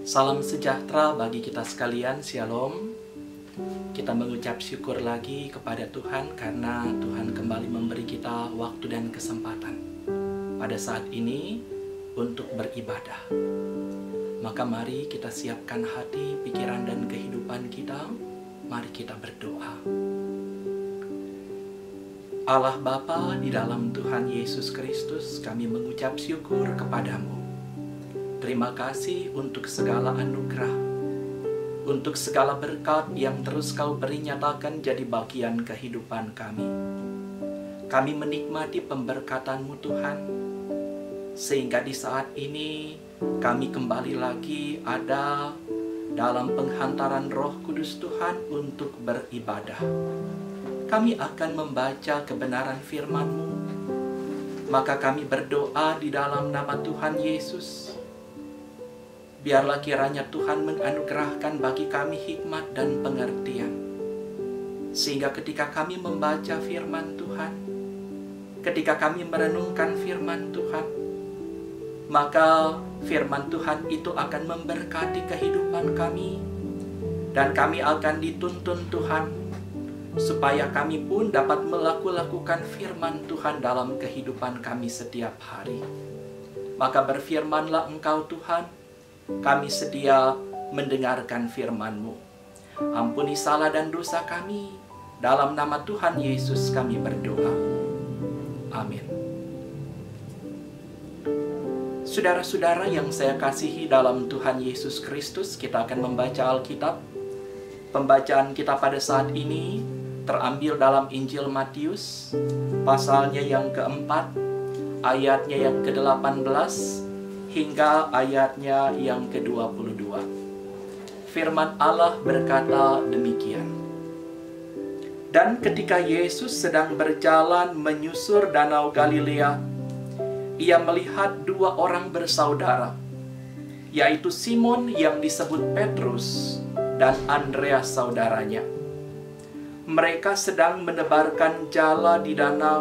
Salam sejahtera bagi kita sekalian, Shalom. Kita mengucap syukur lagi kepada Tuhan karena Tuhan kembali memberi kita waktu dan kesempatan pada saat ini untuk beribadah. Maka mari kita siapkan hati, pikiran, dan kehidupan kita. Mari kita berdoa. Allah Bapa, di dalam Tuhan Yesus Kristus, kami mengucap syukur kepadamu. Terima kasih untuk segala anugerah, untuk segala berkat yang terus Kau beri nyatakan jadi bagian kehidupan kami. Kami menikmati pemberkatan-Mu Tuhan, sehingga di saat ini kami kembali lagi ada dalam penghantaran Roh Kudus Tuhan untuk beribadah. Kami akan membaca kebenaran firman-Mu, maka kami berdoa di dalam nama Tuhan Yesus. Biarlah kiranya Tuhan menganugerahkan bagi kami hikmat dan pengertian, sehingga ketika kami membaca firman Tuhan, ketika kami merenungkan firman Tuhan, maka firman Tuhan itu akan memberkati kehidupan kami, dan kami akan dituntun Tuhan, supaya kami pun dapat melakukan firman Tuhan dalam kehidupan kami setiap hari. Maka berfirmanlah Engkau Tuhan, kami sedia mendengarkan firman-Mu. Ampuni salah dan dosa kami. Dalam nama Tuhan Yesus kami berdoa. Amin. Saudara-saudara yang saya kasihi dalam Tuhan Yesus Kristus, kita akan membaca Alkitab. Pembacaan kita pada saat ini terambil dalam Injil Matius, pasalnya yang keempat, ayatnya yang ke-18, hingga ayatnya yang ke-22. Firman Allah berkata demikian. Dan ketika Yesus sedang berjalan menyusur danau Galilea, ia melihat dua orang bersaudara, yaitu Simon yang disebut Petrus dan Andreas saudaranya. Mereka sedang menebarkan jala di danau,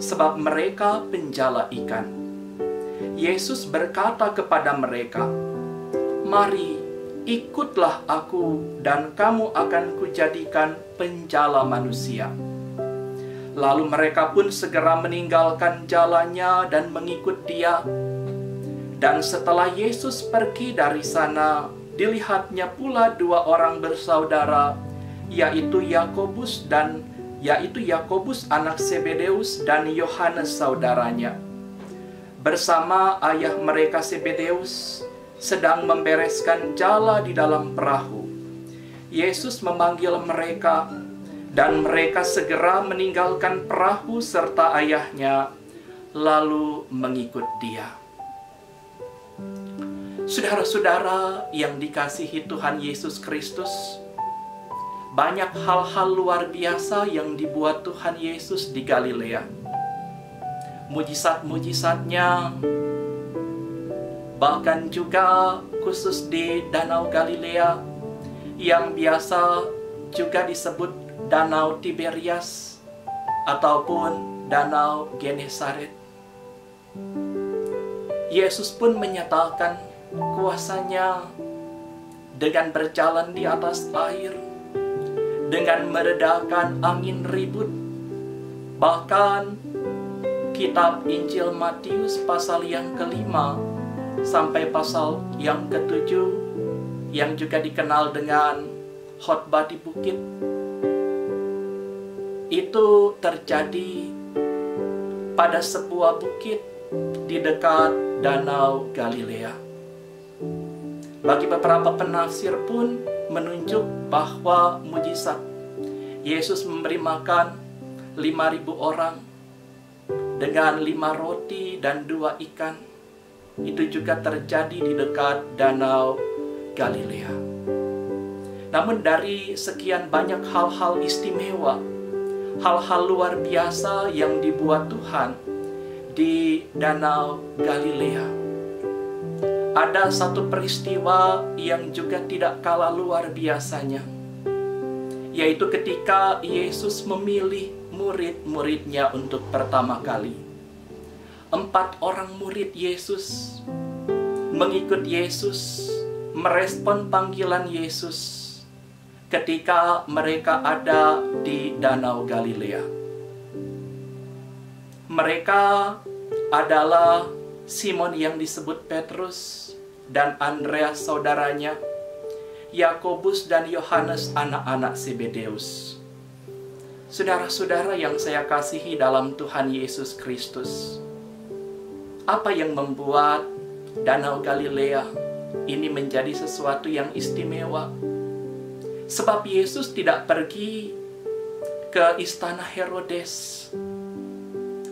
sebab mereka penjala ikan. Yesus berkata kepada mereka, "Mari, ikutlah aku dan kamu akan kujadikan penjala manusia." Lalu mereka pun segera meninggalkan jalannya dan mengikut Dia. Dan setelah Yesus pergi dari sana, dilihatnya pula dua orang bersaudara, yaitu Yakobus anak Zebedeus dan Yohanes saudaranya, bersama ayah mereka Zebedeus sedang membereskan jala di dalam perahu. Yesus memanggil mereka, dan mereka segera meninggalkan perahu serta ayahnya, lalu mengikut Dia. Saudara-saudara yang dikasihi Tuhan Yesus Kristus, banyak hal-hal luar biasa yang dibuat Tuhan Yesus di Galilea. Mujizat-mujizatnya, bahkan juga khusus di Danau Galilea yang biasa juga disebut Danau Tiberias ataupun Danau Genesaret. Yesus pun menyatakan kuasanya dengan berjalan di atas air, dengan meredakan angin ribut. Bahkan Kitab Injil Matius pasal yang ke-5 sampai pasal yang ke-7 yang juga dikenal dengan khotbah di bukit, itu terjadi pada sebuah bukit di dekat Danau Galilea. Bagi beberapa penafsir pun menunjuk bahwa mujizat Yesus memberi makan 5.000 orang dengan 5 roti dan 2 ikan, itu juga terjadi di dekat Danau Galilea. Namun dari sekian banyak hal-hal istimewa, hal-hal luar biasa yang dibuat Tuhan di Danau Galilea, ada satu peristiwa yang juga tidak kalah luar biasanya, yaitu ketika Yesus memilih murid-muridnya untuk pertama kali. 4 orang murid Yesus mengikut Yesus merespon panggilan Yesus ketika mereka ada di Danau Galilea. Mereka adalah Simon yang disebut Petrus dan Andreas saudaranya, Yakobus dan Yohanes anak-anak Zebedeus. Saudara-saudara yang saya kasihi dalam Tuhan Yesus Kristus, apa yang membuat Danau Galilea ini menjadi sesuatu yang istimewa? Sebab Yesus tidak pergi ke istana Herodes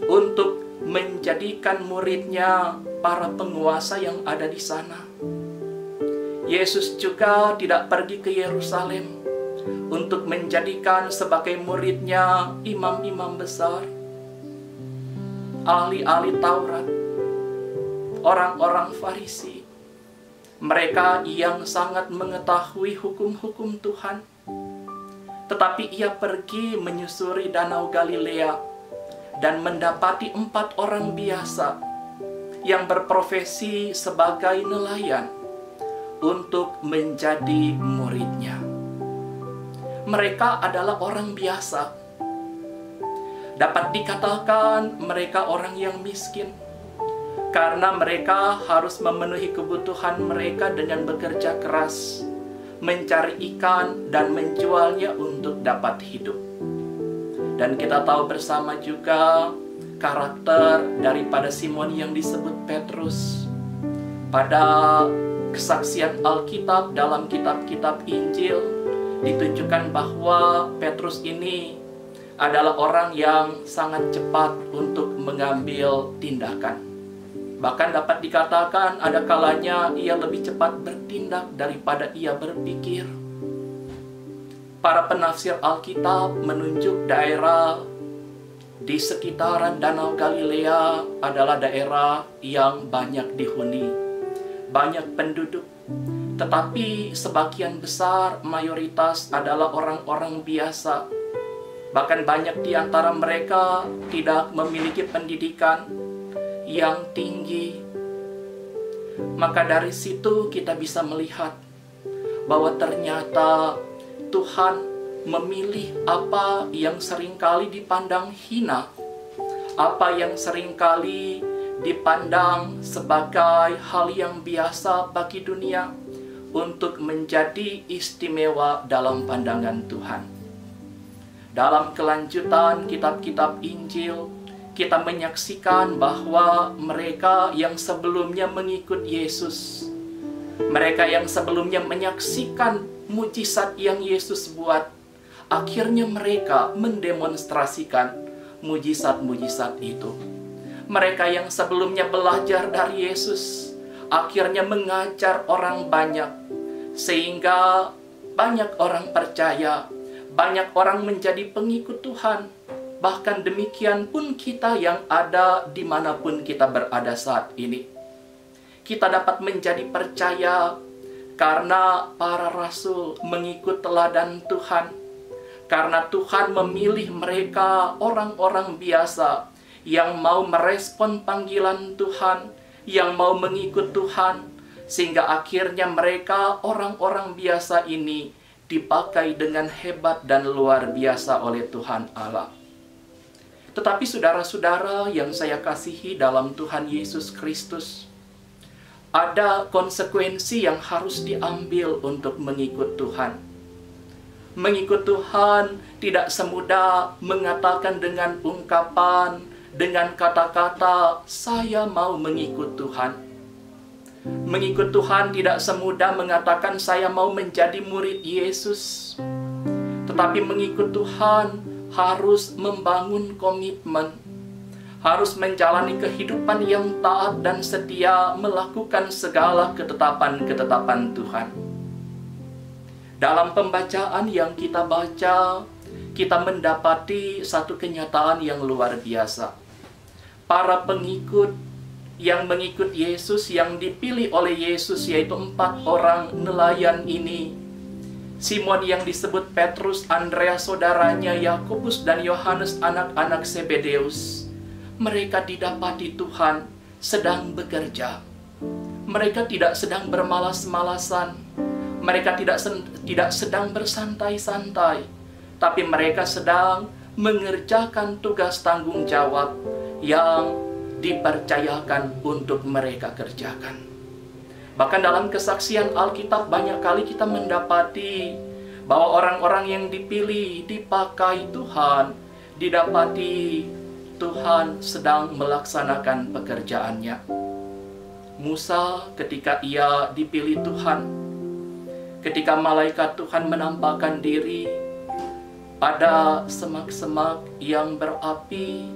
untuk menjadikan muridnya para penguasa yang ada di sana. Yesus juga tidak pergi ke Yerusalem untuk menjadikan sebagai muridnya imam-imam besar, ahli-ahli Taurat, orang-orang Farisi, mereka yang sangat mengetahui hukum-hukum Tuhan. Tetapi ia pergi menyusuri Danau Galilea dan mendapati 4 orang biasa yang berprofesi sebagai nelayan untuk menjadi muridnya. Mereka adalah orang biasa. Dapat dikatakan mereka orang yang miskin, karena mereka harus memenuhi kebutuhan mereka dengan bekerja keras, mencari ikan dan menjualnya untuk dapat hidup. Dan kita tahu bersama juga karakter daripada Simon yang disebut Petrus. Pada kesaksian Alkitab dalam kitab-kitab Injil ditunjukkan bahwa Petrus ini adalah orang yang sangat cepat untuk mengambil tindakan. Bahkan dapat dikatakan ada kalanya ia lebih cepat bertindak daripada ia berpikir. Para penafsir Alkitab menunjuk daerah di sekitaran Danau Galilea adalah daerah yang banyak dihuni, banyak penduduk. Tetapi sebagian besar mayoritas adalah orang-orang biasa. Bahkan banyak di antara mereka tidak memiliki pendidikan yang tinggi. Maka dari situ kita bisa melihat bahwa ternyata Tuhan memilih apa yang seringkali dipandang hina, apa yang seringkali dipandang sebagai hal yang biasa bagi dunia, untuk menjadi istimewa dalam pandangan Tuhan. Dalam kelanjutan kitab-kitab Injil, kita menyaksikan bahwa mereka yang sebelumnya mengikut Yesus, mereka yang sebelumnya menyaksikan mujizat yang Yesus buat, akhirnya mereka mendemonstrasikan mujizat-mujizat itu. Mereka yang sebelumnya belajar dari Yesus, akhirnya mengajar orang banyak, sehingga banyak orang percaya, banyak orang menjadi pengikut Tuhan. Bahkan demikian pun kita yang ada dimanapun kita berada saat ini. Kita dapat menjadi percaya karena para rasul mengikut teladan Tuhan. Karena Tuhan memilih mereka orang-orang biasa yang mau merespon panggilan Tuhan, yang mau mengikut Tuhan, sehingga akhirnya mereka orang-orang biasa ini dipakai dengan hebat dan luar biasa oleh Tuhan Allah. Tetapi saudara-saudara yang saya kasihi dalam Tuhan Yesus Kristus, ada konsekuensi yang harus diambil untuk mengikut Tuhan. Mengikut Tuhan tidak semudah mengatakan dengan ungkapan, dengan kata-kata, saya mau mengikut Tuhan. Mengikut Tuhan tidak semudah mengatakan saya mau menjadi murid Yesus. Tetapi mengikut Tuhan harus membangun komitmen, harus menjalani kehidupan yang taat dan setia, melakukan segala ketetapan-ketetapan Tuhan. Dalam pembacaan yang kita baca, kita mendapati satu kenyataan yang luar biasa. Para pengikut yang mengikut Yesus, yang dipilih oleh Yesus, yaitu 4 orang nelayan ini, Simon yang disebut Petrus, Andreas saudaranya, Yakobus dan Yohanes anak-anak Zebedeus, mereka didapati Tuhan sedang bekerja. Mereka tidak sedang bermalas-malasan. Mereka tidak sedang bersantai-santai. Tapi mereka sedang mengerjakan tugas tanggung jawab yang dipercayakan untuk mereka kerjakan. Bahkan dalam kesaksian Alkitab banyak kali kita mendapati bahwa orang-orang yang dipilih, dipakai Tuhan, didapati Tuhan sedang melaksanakan pekerjaannya. Musa ketika ia dipilih Tuhan, ketika malaikat Tuhan menampakkan diri pada semak-semak yang berapi,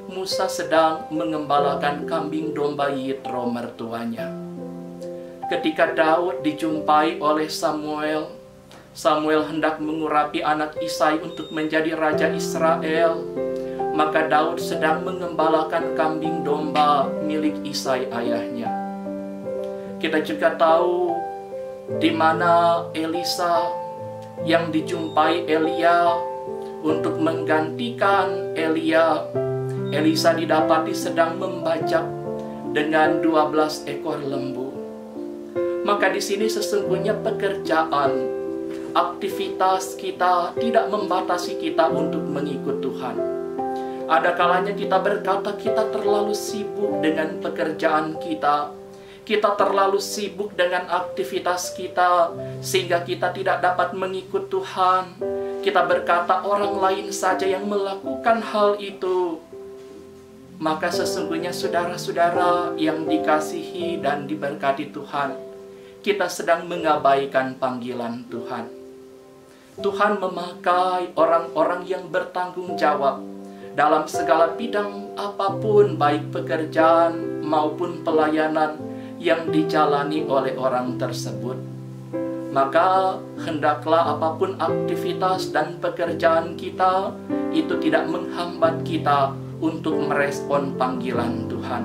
Musa sedang mengembalakan kambing domba Yitro mertuanya. Ketika Daud dijumpai oleh Samuel, Samuel hendak mengurapi anak Isai untuk menjadi raja Israel, maka Daud sedang mengembalakan kambing domba milik Isai ayahnya. Kita juga tahu di mana Elisa yang dijumpai Elia untuk menggantikan Elia. Elisa didapati sedang membajak dengan 12 ekor lembu. Maka di sini sesungguhnya pekerjaan, aktivitas kita tidak membatasi kita untuk mengikut Tuhan. Ada kalanya kita berkata kita terlalu sibuk dengan pekerjaan kita. Kita terlalu sibuk dengan aktivitas kita sehingga kita tidak dapat mengikut Tuhan. Kita berkata orang lain saja yang melakukan hal itu. Maka sesungguhnya saudara-saudara yang dikasihi dan diberkati Tuhan, kita sedang mengabaikan panggilan Tuhan. Tuhan memakai orang-orang yang bertanggung jawab dalam segala bidang apapun, baik pekerjaan maupun pelayanan yang dijalani oleh orang tersebut. Maka hendaklah apapun aktivitas dan pekerjaan kita, itu tidak menghambat kita untuk merespon panggilan Tuhan.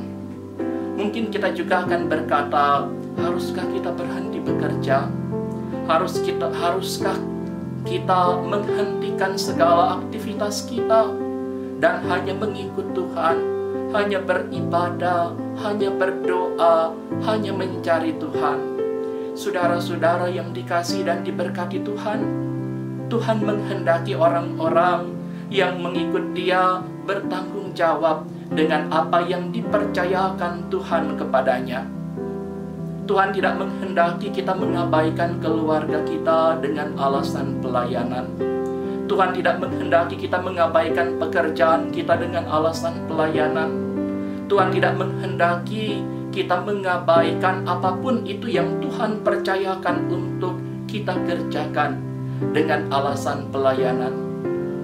Mungkin kita juga akan berkata, haruskah kita berhenti bekerja? Haruskah kita menghentikan segala aktivitas kita dan hanya mengikut Tuhan, hanya beribadah, hanya berdoa, hanya mencari Tuhan? Saudara-saudara yang dikasihi dan diberkati Tuhan, Tuhan menghendaki orang-orang yang mengikut Dia bertanggung jawab dengan apa yang dipercayakan Tuhan kepadanya. Tuhan tidak menghendaki kita mengabaikan keluarga kita dengan alasan pelayanan. Tuhan tidak menghendaki kita mengabaikan pekerjaan kita dengan alasan pelayanan. Tuhan tidak menghendaki kita mengabaikan apapun itu yang Tuhan percayakan untuk kita kerjakan dengan alasan pelayanan.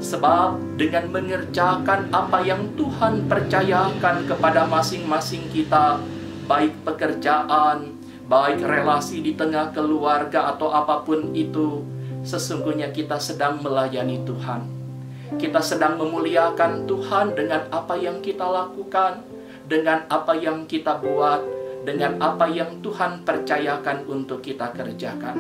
Sebab dengan mengerjakan apa yang Tuhan percayakan kepada masing-masing kita, baik pekerjaan, baik relasi di tengah keluarga atau apapun itu, sesungguhnya kita sedang melayani Tuhan. Kita sedang memuliakan Tuhan dengan apa yang kita lakukan, dengan apa yang kita buat, dengan apa yang Tuhan percayakan untuk kita kerjakan.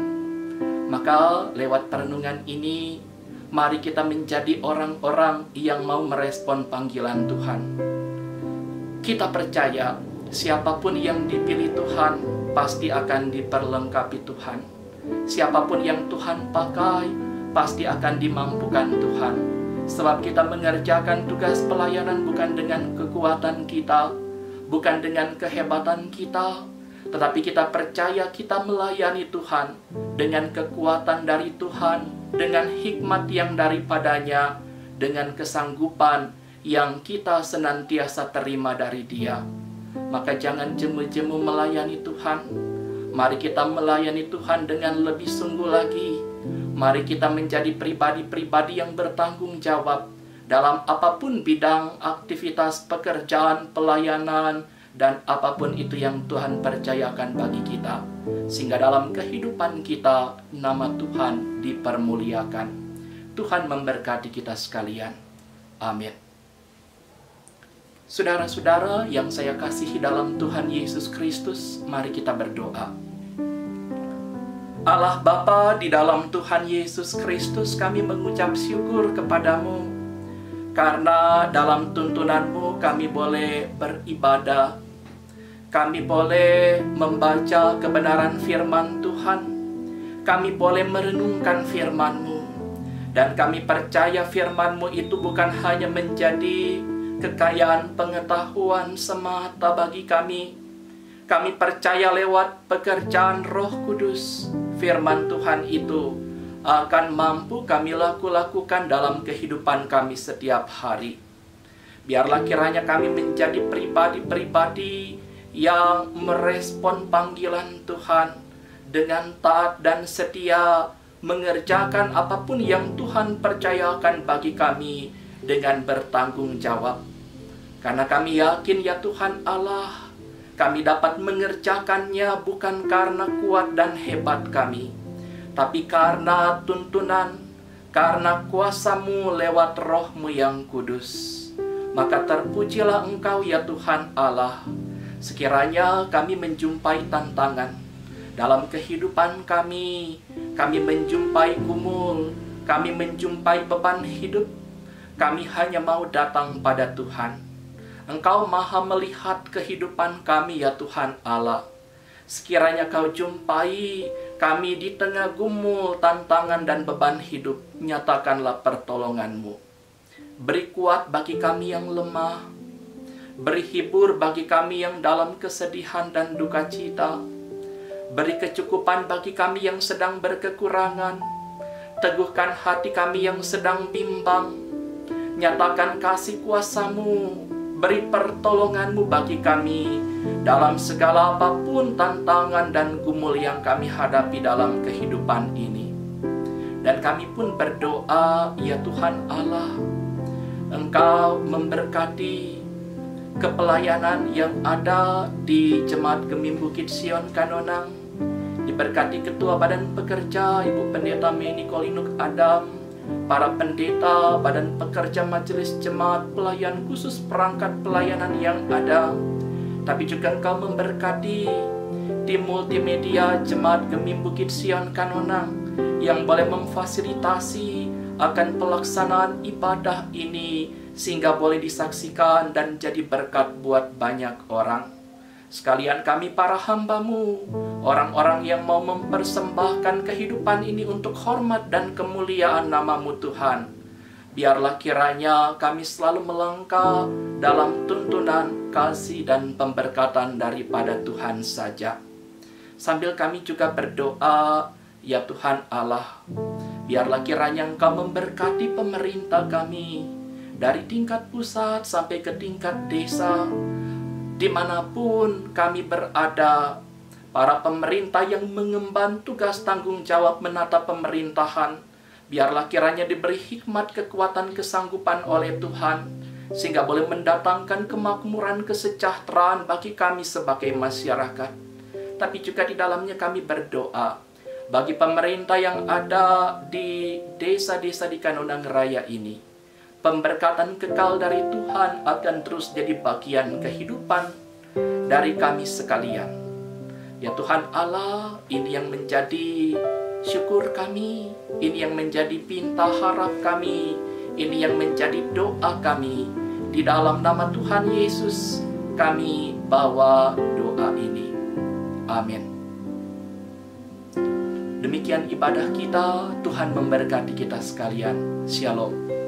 Maka lewat perenungan ini, mari kita menjadi orang-orang yang mau merespon panggilan Tuhan. Kita percaya siapapun yang dipilih Tuhan pasti akan diperlengkapi Tuhan. Siapapun yang Tuhan pakai pasti akan dimampukan Tuhan. Sebab kita mengerjakan tugas pelayanan bukan dengan kekuatan kita, bukan dengan kehebatan kita, tetapi kita percaya kita melayani Tuhan dengan kekuatan dari Tuhan, dengan hikmat yang daripadanya, dengan kesanggupan yang kita senantiasa terima dari Dia. Maka jangan jemu-jemu melayani Tuhan. Mari kita melayani Tuhan dengan lebih sungguh lagi. Mari kita menjadi pribadi-pribadi yang bertanggung jawab dalam apapun bidang aktivitas pekerjaan, pelayanan, dan apapun itu yang Tuhan percayakan bagi kita, sehingga dalam kehidupan kita nama Tuhan dipermuliakan. Tuhan memberkati kita sekalian. Amin. Saudara-saudara yang saya kasihi dalam Tuhan Yesus Kristus, mari kita berdoa. Allah Bapa, di dalam Tuhan Yesus Kristus kami mengucap syukur kepadamu, karena dalam tuntunan-Mu kami boleh beribadah, kami boleh membaca kebenaran firman Tuhan. Kami boleh merenungkan firman-Mu. Dan kami percaya firman-Mu itu bukan hanya menjadi kekayaan pengetahuan semata bagi kami. Kami percaya lewat pekerjaan Roh Kudus, firman Tuhan itu akan mampu kami lakukan dalam kehidupan kami setiap hari. Biarlah kiranya kami menjadi pribadi-pribadi yang merespon panggilan Tuhan dengan taat dan setia, mengerjakan apapun yang Tuhan percayakan bagi kami dengan bertanggung jawab. Karena kami yakin ya Tuhan Allah, kami dapat mengerjakannya bukan karena kuat dan hebat kami, tapi karena tuntunan, karena kuasa-Mu lewat Roh-Mu yang kudus. Maka terpujilah Engkau ya Tuhan Allah. Sekiranya kami menjumpai tantangan dalam kehidupan kami menjumpai gumul, kami menjumpai beban hidup, kami hanya mau datang pada Tuhan. Engkau maha melihat kehidupan kami ya Tuhan Allah. Sekiranya Kau jumpai kami di tengah gumul, tantangan dan beban hidup, nyatakanlah pertolongan-Mu. Beri kuat bagi kami yang lemah, beri hibur bagi kami yang dalam kesedihan dan duka cita, beri kecukupan bagi kami yang sedang berkekurangan, teguhkan hati kami yang sedang bimbang, nyatakan kasih kuasa-Mu, beri pertolongan-Mu bagi kami dalam segala apapun tantangan dan gumul yang kami hadapi dalam kehidupan ini. Dan kami pun berdoa, ya Tuhan Allah, Engkau memberkati kepelayanan yang ada di Jemaat Gemim Bukit Sion Kanonang. Diberkati Ketua Badan Pekerja Ibu Pendeta Meni Kolinuk Adam, para pendeta, badan pekerja majelis jemaat, pelayan khusus perangkat pelayanan yang ada. Tapi juga Engkau memberkati tim multimedia Jemaat Gemim Bukit Sion Kanonang yang boleh memfasilitasi akan pelaksanaan ibadah ini, sehingga boleh disaksikan dan jadi berkat buat banyak orang. Sekalian kami para hamba-Mu, orang-orang yang mau mempersembahkan kehidupan ini untuk hormat dan kemuliaan nama-Mu Tuhan. Biarlah kiranya kami selalu melangkah dalam tuntunan, kasih dan pemberkatan daripada Tuhan saja. Sambil kami juga berdoa, ya Tuhan Allah, biarlah kiranya Engkau memberkati pemerintah kami, dari tingkat pusat sampai ke tingkat desa, dimanapun kami berada, para pemerintah yang mengemban tugas tanggung jawab menata pemerintahan, biarlah kiranya diberi hikmat, kekuatan, kesanggupan oleh Tuhan, sehingga boleh mendatangkan kemakmuran, kesejahteraan bagi kami sebagai masyarakat. Tapi juga di dalamnya kami berdoa bagi pemerintah yang ada di desa-desa di Kanonang Raya ini. Pemberkatan kekal dari Tuhan akan terus jadi bagian kehidupan dari kami sekalian. Ya Tuhan Allah, ini yang menjadi syukur kami, ini yang menjadi pinta harap kami, ini yang menjadi doa kami. Di dalam nama Tuhan Yesus kami bawa doa ini. Amin. Demikian ibadah kita, Tuhan memberkati kita sekalian. Shalom.